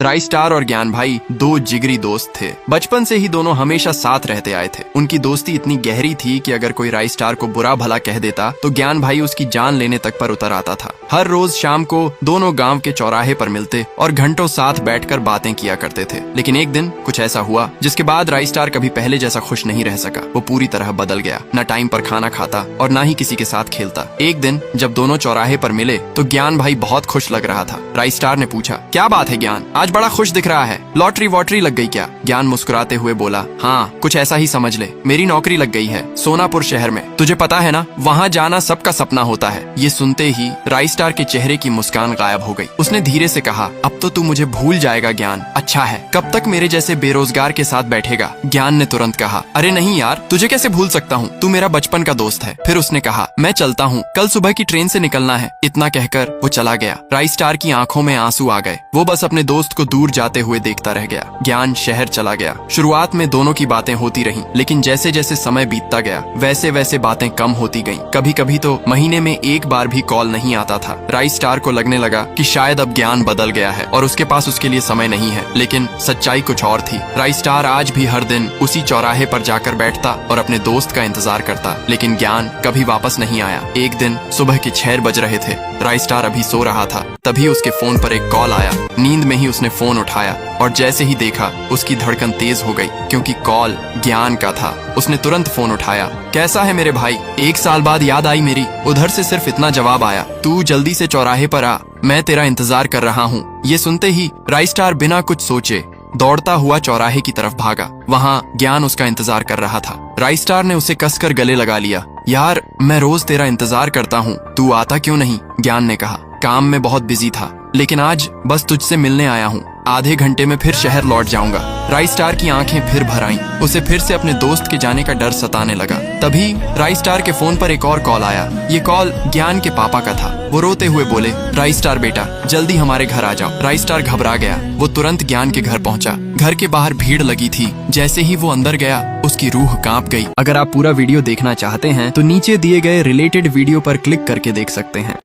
राइस्टार और ज्ञान भाई दो जिगरी दोस्त थे। बचपन से ही दोनों हमेशा साथ रहते आए थे। उनकी दोस्ती इतनी गहरी थी कि अगर कोई राइस्टार को बुरा भला कह देता तो ज्ञान भाई उसकी जान लेने तक पर उतर आता था। हर रोज शाम को दोनों गांव के चौराहे पर मिलते और घंटों साथ बैठकर बातें किया करते थे। लेकिन एक दिन कुछ ऐसा हुआ जिसके बाद राइस्टार कभी पहले जैसा खुश नहीं रह सका। वो पूरी तरह बदल गया, न टाइम पर खाना खाता और न ही किसी के साथ खेलता। एक दिन जब दोनों चौराहे पर मिले तो ज्ञान भाई बहुत खुश लग रहा था। राइस्टार ने पूछा, क्या बात है ज्ञान, आज बड़ा खुश दिख रहा है, लॉटरी वॉटरी लग गई क्या? ज्ञान मुस्कुराते हुए बोला, हाँ कुछ ऐसा ही समझ ले, मेरी नौकरी लग गई है सोनापुर शहर में। तुझे पता है ना, वहाँ जाना सबका सपना होता है। ये सुनते ही राइस्टार के चेहरे की मुस्कान गायब हो गई। उसने धीरे से कहा, अब तो तू मुझे भूल जाएगा ज्ञान। अच्छा है, कब तक मेरे जैसे बेरोजगार के साथ बैठेगा? ज्ञान ने तुरंत कहा, अरे नहीं यार, तुझे कैसे भूल सकता हूँ, तू मेरा बचपन का दोस्त है। फिर उसने कहा, मैं चलता हूँ, कल सुबह की ट्रेन से निकलना है। इतना कहकर वो चला गया। राइस्टार की आंखों में आंसू आ गए। वो बस अपने दोस्त को दूर जाते हुए देखता रह गया। ज्ञान शहर चला गया। शुरुआत में दोनों की बातें होती रहीं, लेकिन जैसे जैसे समय बीतता गया वैसे वैसे बातें कम होती गईं। कभी कभी तो महीने में एक बार भी कॉल नहीं आता था। राइस्टार को लगने लगा कि शायद अब ज्ञान बदल गया है और उसके पास उसके लिए समय नहीं है। लेकिन सच्चाई कुछ और थी। राइस्टार आज भी हर दिन उसी चौराहे पर जाकर बैठता और अपने दोस्त का इंतजार करता, लेकिन ज्ञान कभी वापस नहीं आया। एक दिन सुबह के 6 बज रहे थे। राइस्टार अभी सो रहा था, तभी उसके फोन पर एक कॉल आया। नींद में ही उसने फोन उठाया और जैसे ही देखा उसकी धड़कन तेज हो गई, क्योंकि कॉल ज्ञान का था। उसने तुरंत फोन उठाया। कैसा है मेरे भाई, 1 साल बाद याद आई मेरी। उधर से सिर्फ इतना जवाब आया, तू जल्दी से चौराहे पर आ, मैं तेरा इंतजार कर रहा हूँ। ये सुनते ही राइस्टार बिना कुछ सोचे दौड़ता हुआ चौराहे की तरफ भागा। वहाँ ज्ञान उसका इंतजार कर रहा था। राइस्टार ने उसे कसकर गले लगा लिया। यार, मैं रोज तेरा इंतजार करता हूँ, तू आता क्यों नहीं? ज्ञान ने कहा, काम में बहुत बिजी था, लेकिन आज बस तुझसे मिलने आया हूँ। आधे घंटे में फिर शहर लौट जाऊंगा। राइस्टार की आंखें फिर भर आईं। उसे फिर से अपने दोस्त के जाने का डर सताने लगा। तभी राइस्टार के फोन पर एक और कॉल आया। ये कॉल ज्ञान के पापा का था। वो रोते हुए बोले, राइस्टार बेटा, जल्दी हमारे घर आ जाओ। राइस्टार घबरा गया। वो तुरंत ज्ञान के घर पहुंचा। घर के बाहर भीड़ लगी थी। जैसे ही वो अंदर गया उसकी रूह कांप गई। अगर आप पूरा वीडियो देखना चाहते हैं तो नीचे दिए गए रिलेटेड वीडियो पर क्लिक करके देख सकते हैं।